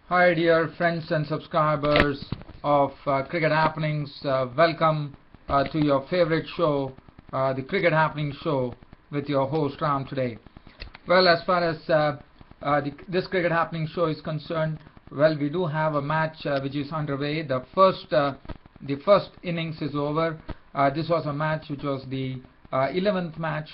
Hi dear friends and subscribers of Cricket Happenings. Welcome to your favorite show, the Cricket Happenings show with your host Ram today. Well, as far as this Cricket Happenings show is concerned, well, we do have a match which is underway. The first innings is over. This was a match which was the 11th match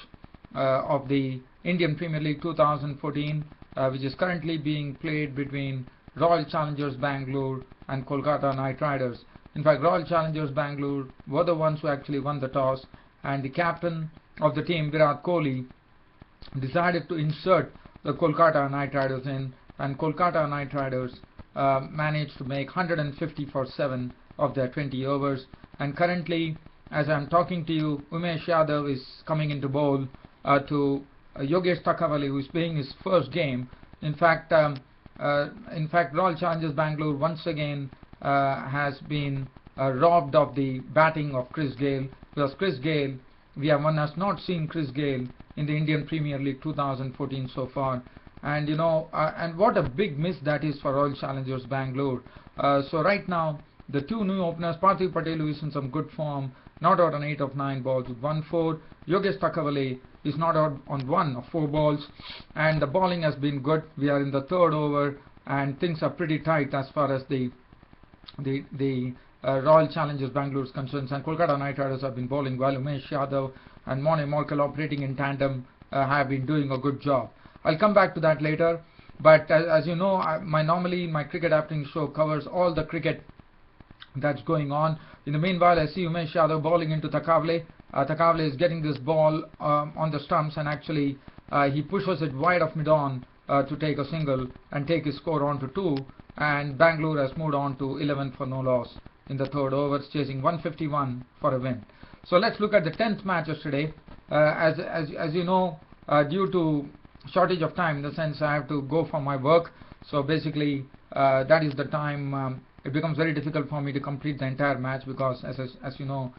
of the Indian Premier League 2014, which is currently being played between Royal Challengers Bangalore and Kolkata Knight Riders. In fact, Royal Challengers Bangalore were the ones who actually won the toss, and the captain of the team, Virat Kohli, decided to insert the Kolkata Knight Riders in, and Kolkata Knight Riders managed to make 150 for 7 of their 20 overs. And currently, as I'm talking to you, Umesh Yadav is coming into bowl to Yogesh Takavale, who is playing his first game. In fact, Royal Challengers Bangalore once again has been robbed of the batting of Chris Gayle, because Chris Gayle, one has not seen Chris Gayle in the Indian Premier League 2014 so far, and and what a big miss that is for Royal Challengers Bangalore. So right now, the two new openers, Parthiv Patel, who is in some good form, not out on 8 of 9 balls with 1-4. Yogesh Takavale is not out on 1 of 4 balls, and the bowling has been good. We are in the third over, and things are pretty tight as far as the Royal Challengers Bangalore is concerned. And Kolkata Knight Riders have been bowling well. Umesh Yadav and Mone Morkel operating in tandem have been doing a good job. I'll come back to that later. But as you know, normally my Cricket Happening show covers all the cricket that's going on. In the meanwhile, I see Umesh Yadav bowling into Takavale. Takavale is getting this ball on the stumps, and actually he pushes it wide of mid-on to take a single and take his score on to 2, and Bangalore has moved on to 11 for no loss in the third overs, chasing 151 for a win. So let's look at the 10th match yesterday. As you know, due to shortage of time, in the sense I have to go for my work, so basically that is the time it becomes very difficult for me to complete the entire match, because as you know,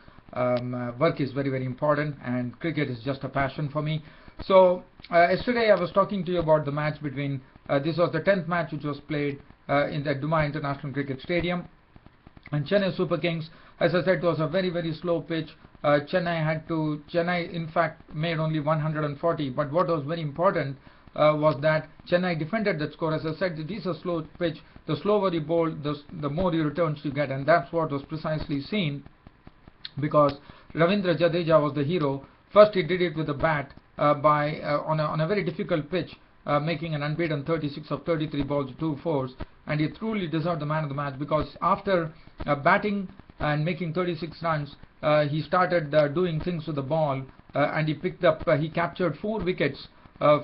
work is very, very important, and cricket is just a passion for me. So yesterday I was talking to you about the match between this was the 10th match which was played in the Duma International Cricket Stadium, and Chennai Super Kings, as I said, it was a very, very slow pitch. Chennai in fact made only 140, but what was very important was that Chennai defended that score. As I said, it is a slow pitch. The slower you bowl, the more returns you get, and that's what was precisely seen, because Ravindra Jadeja was the hero. First he did it with a bat on a very difficult pitch, making an unbeaten 36 of 33 balls, 2 fours, and he truly deserved the man of the match, because after batting and making 36 runs, he started doing things with the ball, and he captured 4 wickets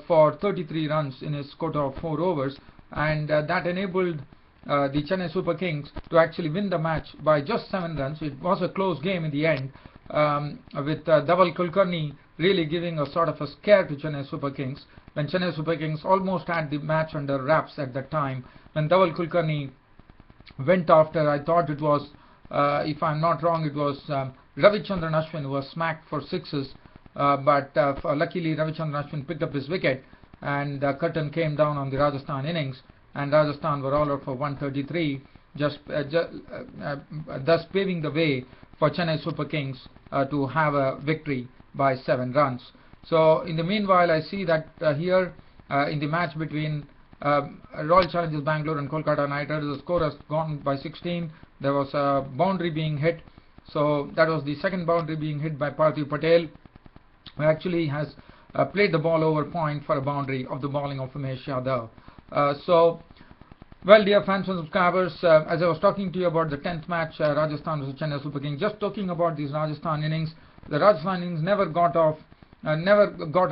for 33 runs in his quota of 4 overs, and that enabled the Chennai Super Kings to actually win the match by just 7 runs. It was a close game in the end, with Dhaval Kulkarni really giving a sort of a scare to Chennai Super Kings, when Chennai Super Kings almost had the match under wraps at that time. When Dhaval Kulkarni went after, I thought it was, if I'm not wrong, it was Ravichandran Ashwin who was smacked for 6s, but luckily Ravichandran Ashwin picked up his wicket, and the curtain came down on the Rajasthan innings, and Rajasthan were all out for 133, thus paving the way for Chennai Super Kings to have a victory by 7 runs. So in the meanwhile, I see that here in the match between Royal Challengers Bangalore and Kolkata Knight Riders, the score has gone by 16. There was a boundary being hit, so that was the second boundary being hit by Parthiv Patel, who actually has played the ball over point for a boundary of the bowling of Umesh Yadav. Well, dear fans and subscribers, as I was talking to you about the 10th match, Rajasthan vs Chennai Super Kings, just talking about these Rajasthan innings, the Rajasthan innings never got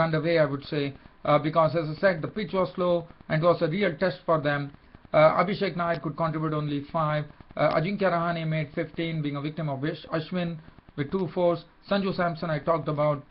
underway, I would say, because as I said, the pitch was slow and it was a real test for them. Abhishek Nair could contribute only 5. Ajinkya Rahane made 15, being a victim of Ashwin with 2 fours. Sanju Samson, I talked about,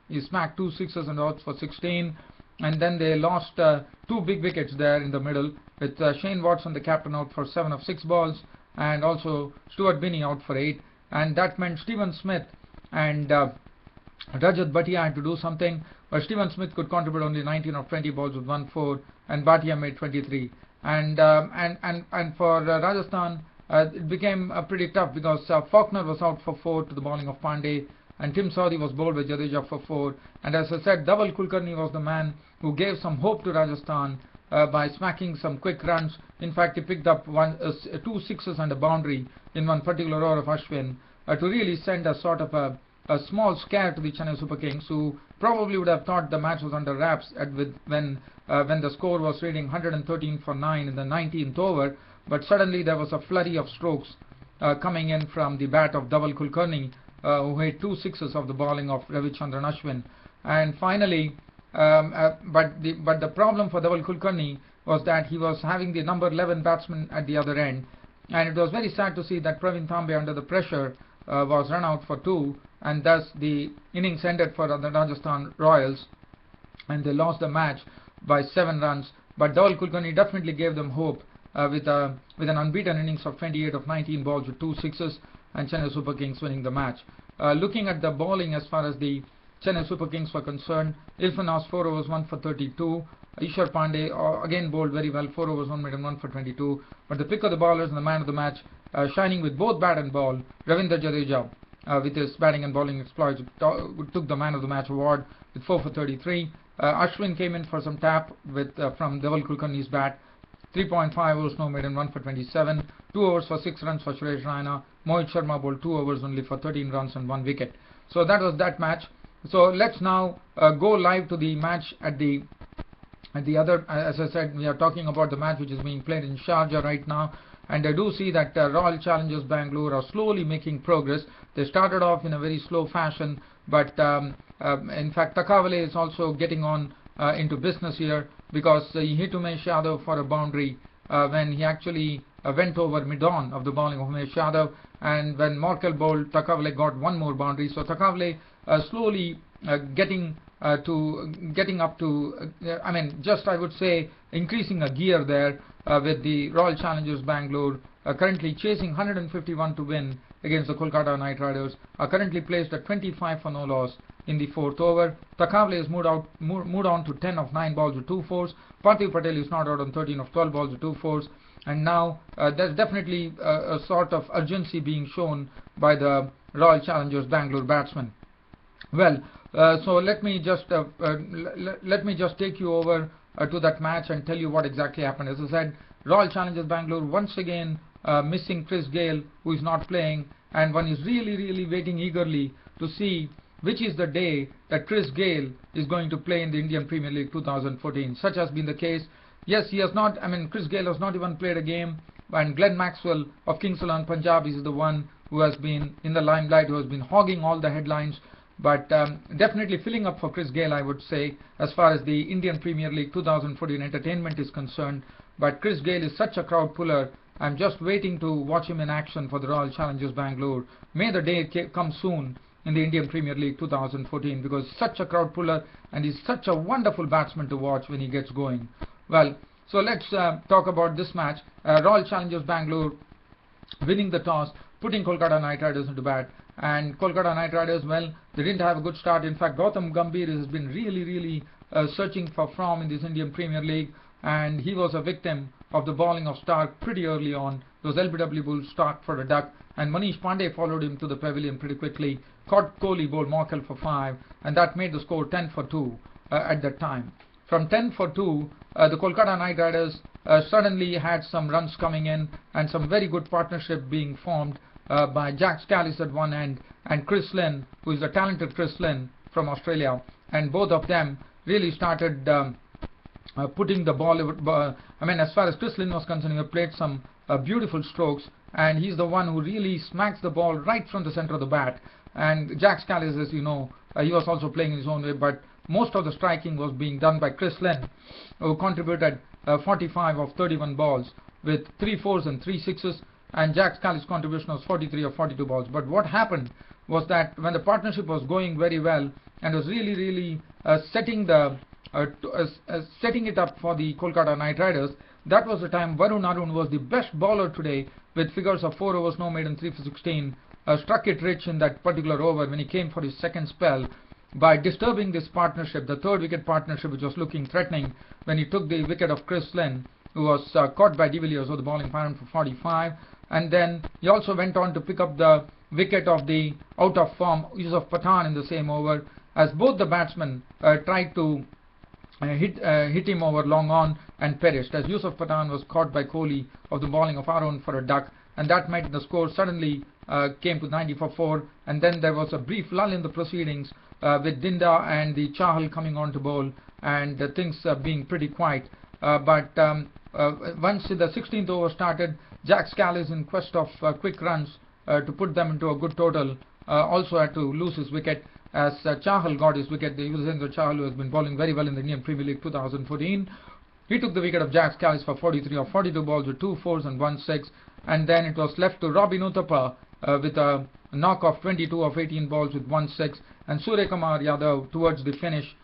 he smacked 2 6s and outs for 16. And then they lost 2 big wickets there in the middle, with Shane Watson, the captain, out for 7 of 6 balls, and also Stuart Binney out for 8. And that meant Stephen Smith and Rajat Bhatia had to do something, but Stephen Smith could contribute only 19 of 20 balls with 1 4, and Bhatia made 23. And for Rajasthan, it became pretty tough because Faulkner was out for 4 to the bowling of Pandey, and Tim Southee was bowled by Jadeja for 4. And as I said, Dhaval Kulkarni was the man who gave some hope to Rajasthan by smacking some quick runs. In fact, he picked up 2 sixes and a boundary in one particular over of Ashwin to really send a sort of a small scare to the Chennai Super Kings, who probably would have thought the match was under wraps when the score was reading 113 for 9 in the 19th over. But suddenly there was a flurry of strokes coming in from the bat of Dhaval Kulkarni, who hit 2 sixes of the bowling of Ravichandran Ashwin. And finally, but the problem for Dhaval Kulkarni was that he was having the number 11 batsman at the other end, and it was very sad to see that Praveen Tambe, under the pressure, was run out for 2, and thus the innings ended for the Rajasthan Royals, and they lost the match by 7 runs. But Dhaval Kulkarni definitely gave them hope with an unbeaten innings of 28 of 19 balls with 2 sixes, and Chennai Super Kings winning the match. Looking at the bowling as far as the Chennai Super Kings were concerned, Irfan Has 4 overs 1 for 32. Ishwar Pandey again bowled very well, 4 overs 1 made and 1 for 22. But the pick of the bowlers and the man of the match, shining with both bat and ball, Ravindra Jadeja, with his batting and bowling exploits, took the man of the match award with 4 for 33. Ashwin came in for some tap from Dhaval Kulkarni's bat. 3.5 overs no made and 1 for 27. 2 overs for 6 runs for Suresh Raina. Mohit Sharma bowled 2 overs only for 13 runs and 1 wicket. So that was that match. So let's now go live to the match at the other. As I said, we are talking about the match which is being played in Sharjah right now, and I do see that Royal Challengers Bangalore are slowly making progress. They started off in a very slow fashion, but in fact Takavale is also getting on into business here, because he hit Umesh Yadav for a boundary when he actually went over mid-on of the bowling of Umesh Yadav, and when Morkel bowled, Takavale got one more boundary. So Takavale slowly getting up to, I would say, increasing a gear there with the Royal Challengers Bangalore currently chasing 151 to win against the Kolkata Knight Riders, are currently placed at 25 for no loss in the 4th over. Takavale has moved on to 10 of 9 balls with 2 fours. Parthiv Patel is not out on 13 of 12 balls with 2 fours. And now there's definitely a sort of urgency being shown by the Royal Challengers Bangalore batsmen. Well, so let me just take you over to that match and tell you what exactly happened. As I said, Royal Challengers Bangalore once again missing Chris Gayle, who is not playing, and one is really waiting eagerly to see which is the day that Chris Gayle is going to play in the Indian Premier League 2014. Such has been the case. Yes, he has not. Chris Gayle has not even played a game, and Glenn Maxwell of Kings XI Punjab is the one who has been in the limelight, who has been hogging all the headlines. But definitely filling up for Chris Gayle, I would say, as far as the Indian Premier League 2014 entertainment is concerned. But Chris Gayle is such a crowd puller. I'm just waiting to watch him in action for the Royal Challengers Bangalore. May the day come soon in the Indian Premier League 2014, because such a crowd puller, and he's such a wonderful batsman to watch when he gets going. Well, so let's talk about this match. Royal Challengers Bangalore winning the toss, putting Kolkata Knight Riders into bat. And Kolkata Knight Riders, well, they didn't have a good start. In fact, Gautam Gambhir has been really searching for form in this Indian Premier League, and he was a victim of the bowling of Stark pretty early on. Those LBW Bulls Stark for a duck, and Manish Pandey followed him to the pavilion pretty quickly. Kohli bowled Morkel for 5, and that made the score 10 for 2 at that time. From 10 for 2, the Kolkata Knight Riders suddenly had some runs coming in, and some very good partnership being formed by Jack Scalise at one end and Chris Lynn, who is the talented Chris Lynn from Australia, and both of them really started putting the ball. As far as Chris Lynn was concerned, he played some beautiful strokes, and he's the one who really smacks the ball right from the center of the bat. And Jack Scalise, as you know, he was also playing in his own way, but most of the striking was being done by Chris Lynn, who contributed 45 of 31 balls with 3 fours and 3 sixes, and Jack Scalise's contribution was 43 of 42 balls. But what happened was that when the partnership was going very well and was really setting it up for the Kolkata Knight Riders, that was the time Varun Arun was the best bowler today with figures of 4 overs no made and 3 for 16. Struck it rich in that particular over when he came for his second spell by disturbing this partnership, the third wicket partnership, which was looking threatening when he took the wicket of Chris Lynn who was caught by de Villiers with the bowling 5 for 45, and then he also went on to pick up the wicket of the out of form Yusuf Pathan in the same over, as both the batsmen tried to hit him over long on and perished, as Yusuf Pathan was caught by Kohli of the bowling of Aaron for a duck, and that made the score suddenly came to 90 for 4, and then there was a brief lull in the proceedings with Dinda and the Chahal coming on to bowl, and things being pretty quiet. But once the 16th over started, Jack Scalise, in quest of quick runs to put them into a good total, also had to lose his wicket, as Chahal got his wicket. The Yuzvendra Chahal, who has been bowling very well in the Indian Premier League 2014, he took the wicket of Jack Scalise for 43 of 42 balls with 2 fours and 1 6, and then it was left to Robin Uthappa with a knock of 22 of 18 balls with 1 6, and Surya Kumar Yadav towards the finish,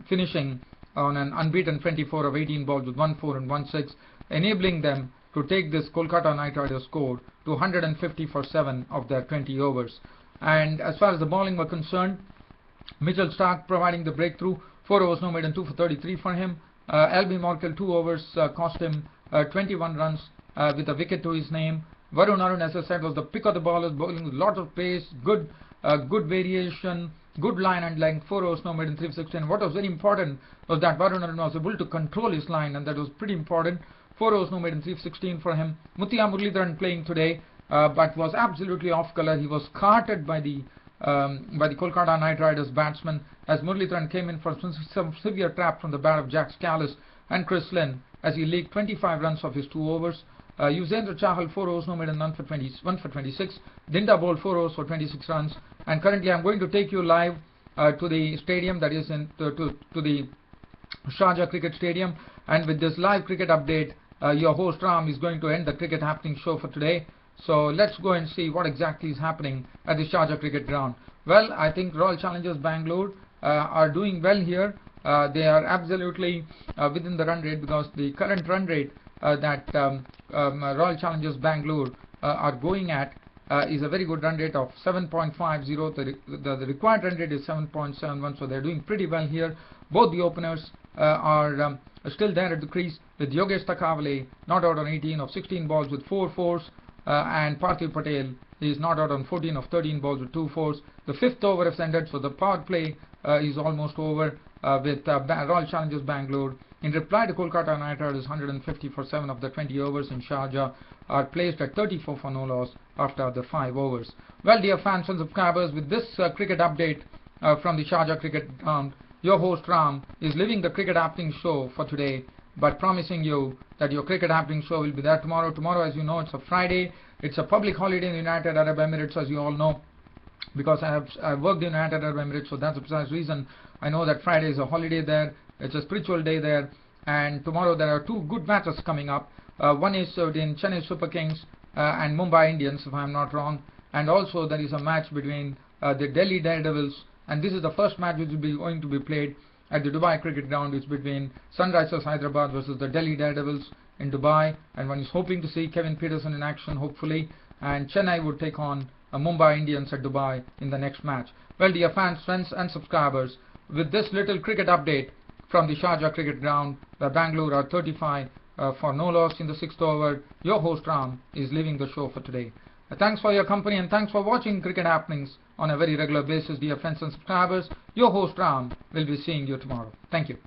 finishing on an unbeaten 24 of 18 balls with 1 4 and 1 6, enabling them to take this Kolkata Knight Riders score to 150 for 7 of their 20 overs. And as far as the bowling were concerned, Mitchell Starc providing the breakthrough, 4 overs no maiden, 2 for 33 for him. Albi Morkel, 2 overs cost him 21 runs with a wicket to his name. Varun Arun, as I said, was the pick of the bowlers, bowling with lots of pace, good variation, good line and length, 4 overs no maiden, 3 for 16. What was very important was that Varun Arun was able to control his line, and that was pretty important. 4 overs no maiden, 3 for 16 for him. Muttiah Muralidharan playing today, but was absolutely off colour. He was carted by the Kolkata Knight Riders batsmen, as Muralidharan came in for some severe trap from the bat of Jack Scalise and Chris Lynn, as he leaked 25 runs of his 2 overs. Yuzvendra Chahal, 4 overs no maiden, 1 for 26. Dinda bowled 4 overs for 26 runs. And currently I'm going to take you live to the stadium, that is to the Sharjah Cricket Stadium, and with this live cricket update, your host Ram is going to end the Cricket Happening show for today. So let's go and see what exactly is happening at the Sharjah Cricket Ground. Well, I think Royal Challengers Bangalore are doing well here. They are absolutely within the run rate, because the current run rate that Royal Challengers Bangalore are going at is a very good run rate of 7.50. The required run rate is 7.71, so they're doing pretty well here. Both the openers are still there at the crease, with Yogesh Takavale not out on 18 of 16 balls with 4 fours, and Parthiv Patel is not out on 14 of 13 balls with 2 fours. The 5th over has ended, so the power play is almost over with Royal Challengers Bangalore. In reply to Kolkata Knight Riders, 150 for 7 of the 20 overs in Sharjah are placed at 34 for no loss after the 5 overs. Well, dear fans and subscribers, with this cricket update from the Sharjah Cricket Ground, your host Ram is leaving the Cricket Happening show for today, but promising you that your Cricket Happening show will be there tomorrow. Tomorrow, as you know, it's a Friday. It's a public holiday in the United Arab Emirates, as you all know, because I've worked in the United Arab Emirates, so that's the precise reason I know that Friday is a holiday there. It's a spiritual day there, and tomorrow there are 2 good matches coming up. One is in Chennai Super Kings and Mumbai Indians, if I'm not wrong, and also there is a match between the Delhi Daredevils, and this is the first match which will be going to be played at the Dubai Cricket Ground. It's between Sunrisers Hyderabad versus the Delhi Daredevils in Dubai, and one is hoping to see Kevin Peterson in action, hopefully, and Chennai would take on Mumbai Indians at Dubai in the next match. Well, dear fans, friends and subscribers, with this little cricket update from the Sharjah Cricket Ground, where Bangalore are 35 for no loss in the 6th over, your host Ram is leaving the show for today. Thanks for your company, and thanks for watching Cricket Happenings on a very regular basis, dear friends and subscribers. Your host Ram will be seeing you tomorrow. Thank you.